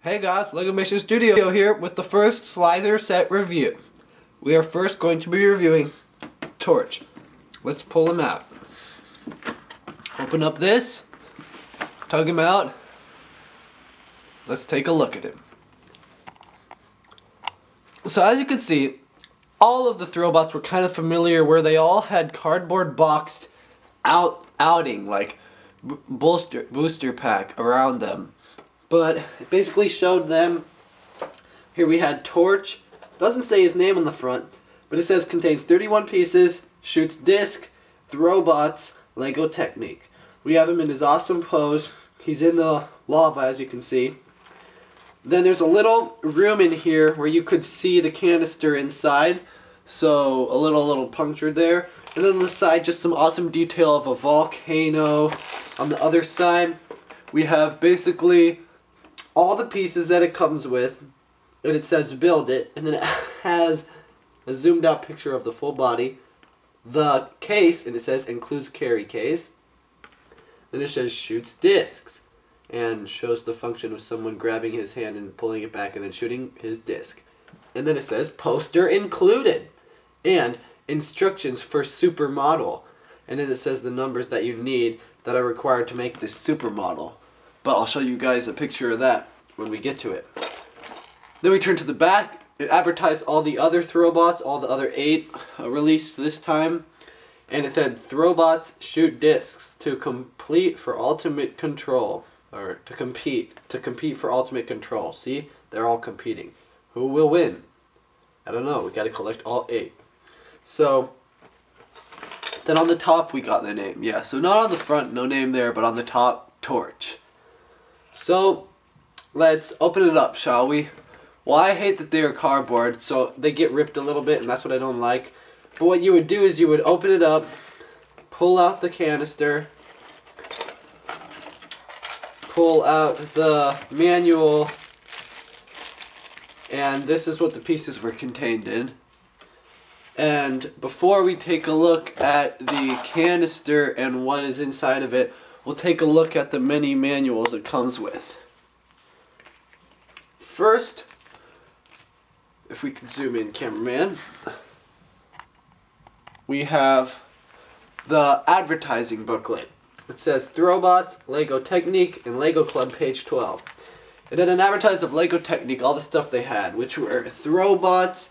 Hey guys, LegomationStudio here with the first slider set review. We are first going to be reviewing Torch. Let's pull him out. Open up this, tug him out. Let's take a look at him. So as you can see, all of the Throwbots were kind of familiar where they all had cardboard boxed outing, like booster pack around them. But it basically showed them, here we had Torch, doesn't say his name on the front, but it says contains 31 pieces, shoots disc, Throwbots, Lego technique. We have him in his awesome pose, he's in the lava as you can see. Then there's a little room in here where you could see the canister inside, so a little punctured there. And then on the side, just some awesome detail of a volcano. On the other side, we have basically all the pieces that it comes with, and it says build it, and then it has a zoomed out picture of the full body, the case, and it says includes carry case, then it says shoots discs, and shows the function of someone grabbing his hand and pulling it back and then shooting his disc, and then it says poster included, and instructions for supermodel, and then it says the numbers that you need that are required to make this supermodel. But I'll show you guys a picture of that when we get to it. Then we turn to the back. It advertised all the other Throwbots, all the other 8 released this time. And it said, Throwbots shoot discs to complete for ultimate control. Or to compete for ultimate control. See? They're all competing. Who will win? I don't know. We gotta collect all 8. So, then on the top we got the name. Yeah, so not on the front, no name there, but on the top, Torch. So, let's open it up, shall we? Well, I hate that they are cardboard, so they get ripped a little bit, and that's what I don't like. But what you would do is you would open it up, pull out the canister, pull out the manual, and this is what the pieces were contained in. And before we take a look at the canister and what is inside of it, we'll take a look at the many manuals it comes with. First, if we can zoom in, cameraman, we have the advertising booklet. It says Throwbots, Lego Technique, and Lego Club, page 12. And then an advertise of Lego Technique, all the stuff they had, which were Throwbots,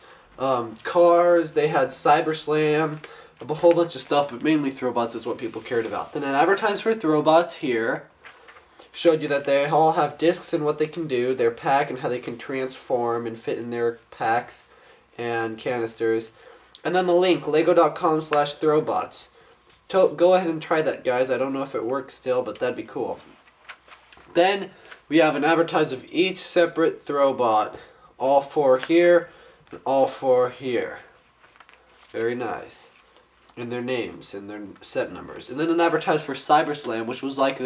cars, they had Cyber Slam, a whole bunch of stuff, but mainly Throwbots is what people cared about. Then an advertise for Throwbots here showed you that they all have discs and what they can do, their pack and how they can transform and fit in their packs and canisters. And then the link, lego.com/throwbots. Go ahead and try that, guys. I don't know if it works still, but that'd be cool. Then we have an advertise of each separate Throwbot. All 4 here and all 4 here. Very nice. And their names and their set numbers. And then an advertise for Cyber Slam, which was like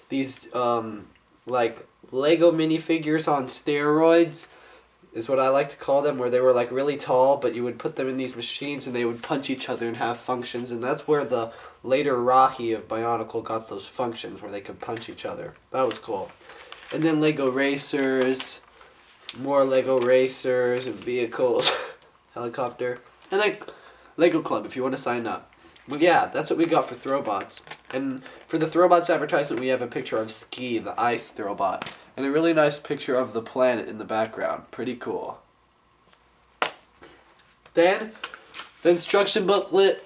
these like Lego minifigures on steroids is what I like to call them, where they were like really tall, but you would put them in these machines and they would punch each other and have functions, and that's where the later Rahi of Bionicle got those functions where they could punch each other. That was cool. And then Lego Racers, more Lego Racers and vehicles, helicopter, and like Lego Club if you want to sign up. But yeah, that's what we got for Throwbots. And for the Throwbots advertisement, we have a picture of Ski, the ice Throwbot, and a really nice picture of the planet in the background. Pretty cool. Then, the instruction booklet,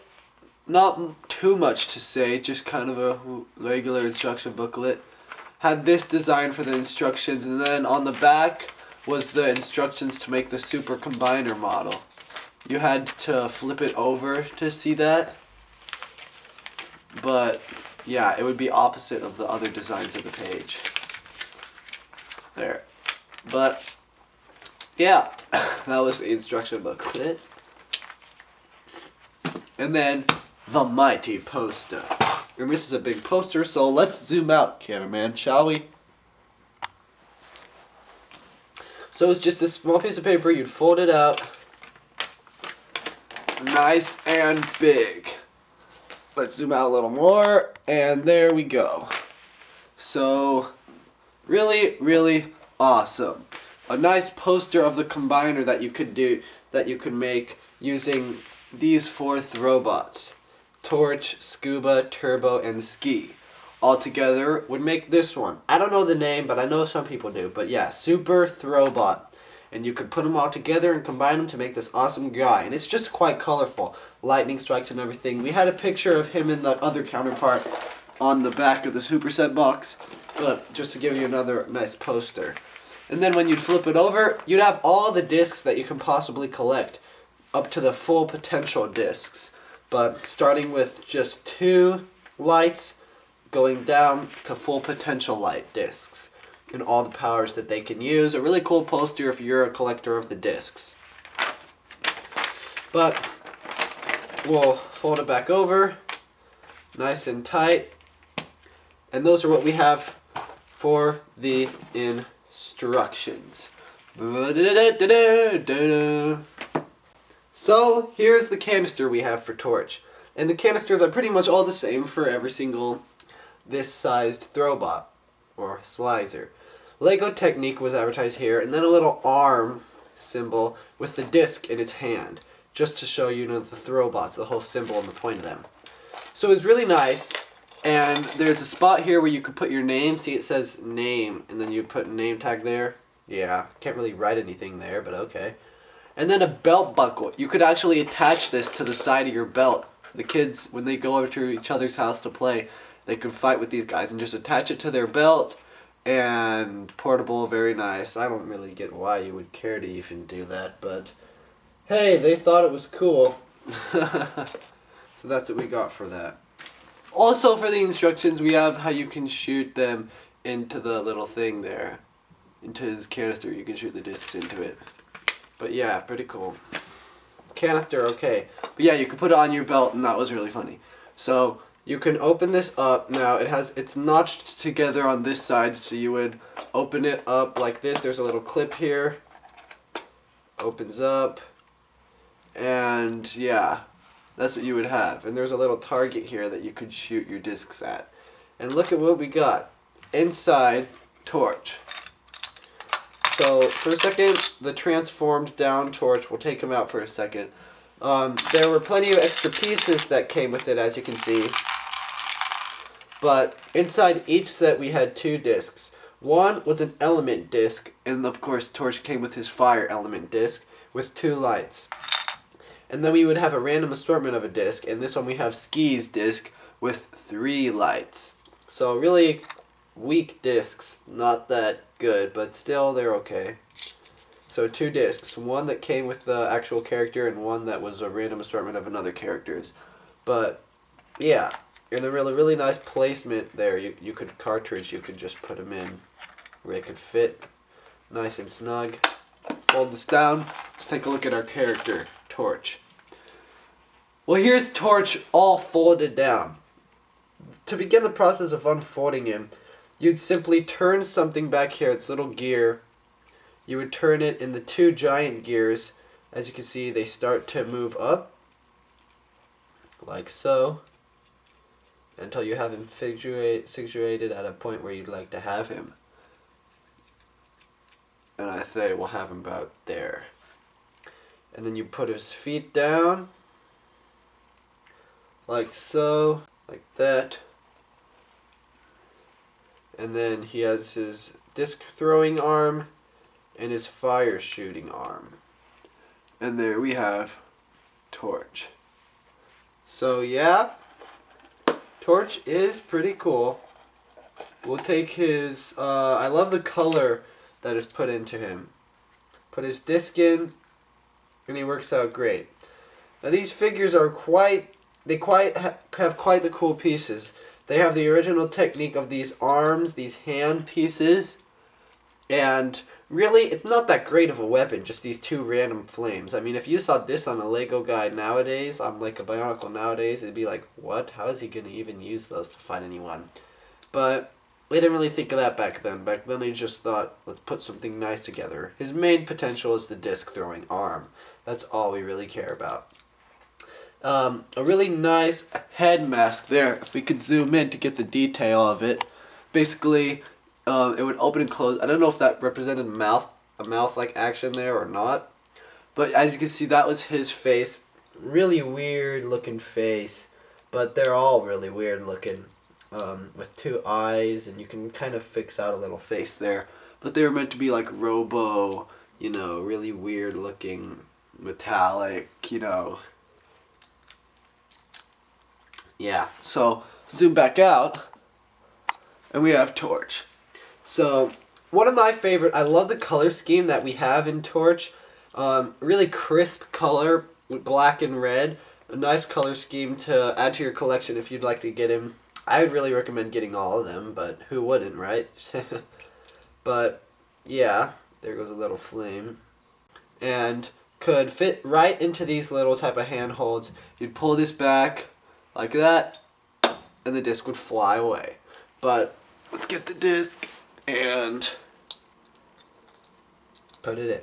not too much to say, just kind of a regular instruction booklet. Had this design for the instructions, and then on the back was the instructions to make the Super Combiner model. You had to flip it over to see that. But, yeah, it would be opposite of the other designs of the page. There. But, yeah, that was the instruction booklet. And then, the mighty poster. And this is a big poster, so let's zoom out, cameraman, shall we? So it's just a small piece of paper, you'd fold it out. Nice and big. Let's zoom out a little more, and there we go. So, really awesome. A nice poster of the combiner that you could make using these 4 Throwbots. Torch, Scuba, Turbo, and Ski. All together would make this one. I don't know the name, but I know some people do. But yeah, Super Throwbot. And you could put them all together and combine them to make this awesome guy. And it's just quite colorful. Lightning strikes and everything. We had a picture of him and the other counterpart on the back of the Superset box. But just to give you another nice poster. And then when you'd flip it over, you'd have all the discs that you can possibly collect. Up to the full potential discs. But starting with just 2 lights, going down to full potential light discs. And all the powers that they can use. A really cool poster if you're a collector of the discs. But we'll fold it back over, nice and tight. And those are what we have for the instructions. So here's the canister we have for Torch. And the canisters are pretty much all the same for every single this sized Throwbot or Slicer. Lego Technique was advertised here, and then a little arm symbol with the disc in its hand, just to show you know the Throwbots, the whole symbol and the point of them. So it's really nice, and there's a spot here where you could put your name. See, it says name, and then you put a name tag there. Yeah, can't really write anything there, but okay. And then a belt buckle. You could actually attach this to the side of your belt. The kids, when they go over to each other's house to play, they can fight with these guys and just attach it to their belt. And portable, very nice. I don't really get why you would care to even do that, but hey, they thought it was cool. So that's what we got for that. Also for the instructions, we have how you can shoot them into the little thing there. Into his canister, you can shoot the discs into it. But yeah, pretty cool. Canister, okay. But yeah, you can put it on your belt, and that was really funny. So you can open this up. Now it's notched together on this side, so you would open it up like this. There's a little clip here. Opens up. And yeah, that's what you would have. And there's a little target here that you could shoot your discs at. And look at what we got. Inside, Torch. So for a second, the transformed down Torch, we'll take him out for a second. There were plenty of extra pieces that came with it, as you can see. But inside each set we had 2 discs. One was an element disc, and of course Torch came with his fire element disc with 2 lights. And then we would have a random assortment of a disc, and this one we have Ski's disc with 3 lights. So really weak discs, not that good, but still they're okay. So 2 discs, one that came with the actual character and one that was a random assortment of another character's. But yeah, in a really nice placement there. You could just put them in where they could fit nice and snug. Fold this down. Let's take a look at our character, Torch. Well, here's Torch all folded down. To begin the process of unfolding him, you'd simply turn something back here, its little gear. You would turn it in the 2 giant gears. As you can see, they start to move up, like so, until you have him situated at a point where you'd like to have him. And I say we'll have him about there. And then you put his feet down, like so, like that. And then he has his disc throwing arm and his fire shooting arm. And there we have Torch. So yeah, Torch is pretty cool. We'll take his, I love the color that is put into him. Put his disc in, and he works out great. Now these figures are have quite the cool pieces. They have the original technique of these arms, these hand pieces, and really it's not that great of a weapon, just these 2 random flames. I mean, if you saw this on a Lego guy nowadays, on like a Bionicle nowadays, it'd be like, what? How is he going to even use those to fight anyone? But they didn't really think of that back then. Back then they just thought, let's put something nice together. His main potential is the disc throwing arm. That's all we really care about. A really nice head mask there, if we could zoom in to get the detail of it. Basically, it would open and close. I don't know if that represented a mouth-like action there or not. But as you can see, that was his face. Really weird looking face. But they're all really weird looking. With two eyes, and you can kind of fix out a little face there. But they were meant to be like robo, you know, really weird looking, metallic, you know. Yeah, so zoom back out, and we have Torch. So, one of my favorite, I love the color scheme that we have in Torch. Really crisp color with black and red. A nice color scheme to add to your collection if you'd like to get him. I would really recommend getting all of them, but who wouldn't, right? But, yeah, there goes a little flame. And could fit right into these little type of handholds. You'd pull this back like that, and the disc would fly away. But let's get the disc and put it in.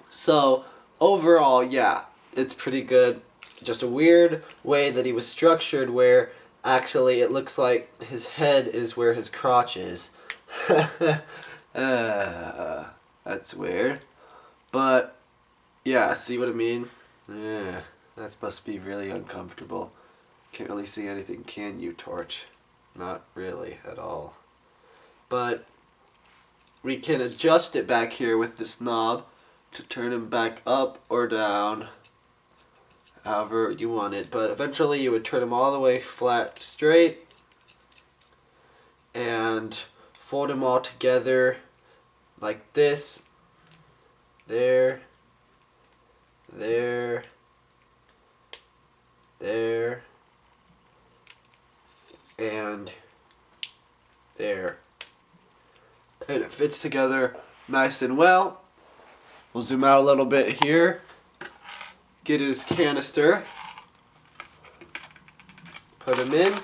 So, overall, yeah, it's pretty good. Just a weird way that he was structured where actually it looks like his head is where his crotch is. That's weird. But, yeah, see what I mean? Yeah, that must be really uncomfortable. Can't really see anything, can you, Torch? Not really at all. But we can adjust it back here with this knob to turn him back up or down, however you want it. But eventually you would turn him all the way flat straight and fold them all together like this. There, there, there, and there. And it fits together nice and well. We'll zoom out a little bit here. Get his canister. Put him in.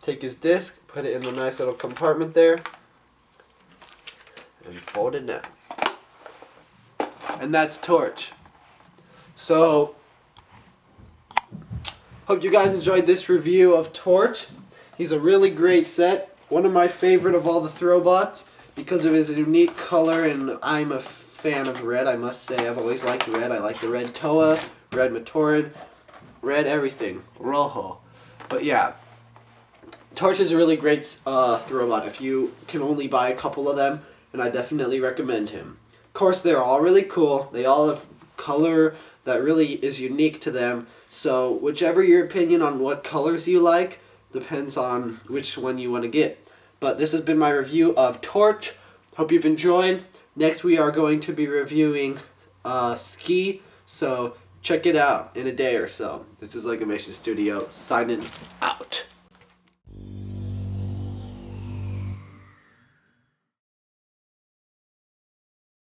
Take his disc, put it in the nice little compartment there, and fold it down. And that's Torch. So, hope you guys enjoyed this review of Torch. He's a really great set. One of my favorite of all the Throwbots because of his unique color, and I'm a fan of red, I must say. I've always liked red. I like the red Toa, red Matoran, red everything, Rojo. But yeah, Torch is a really great Throwbot if you can only buy a couple of them, and I definitely recommend him. Of course, they're all really cool. They all have color that really is unique to them. So whichever your opinion on what colors you like depends on which one you want to get. But this has been my review of Torch. Hope you've enjoyed. Next we are going to be reviewing Ski. So check it out in a day or so. This is LegomationStudio signing out.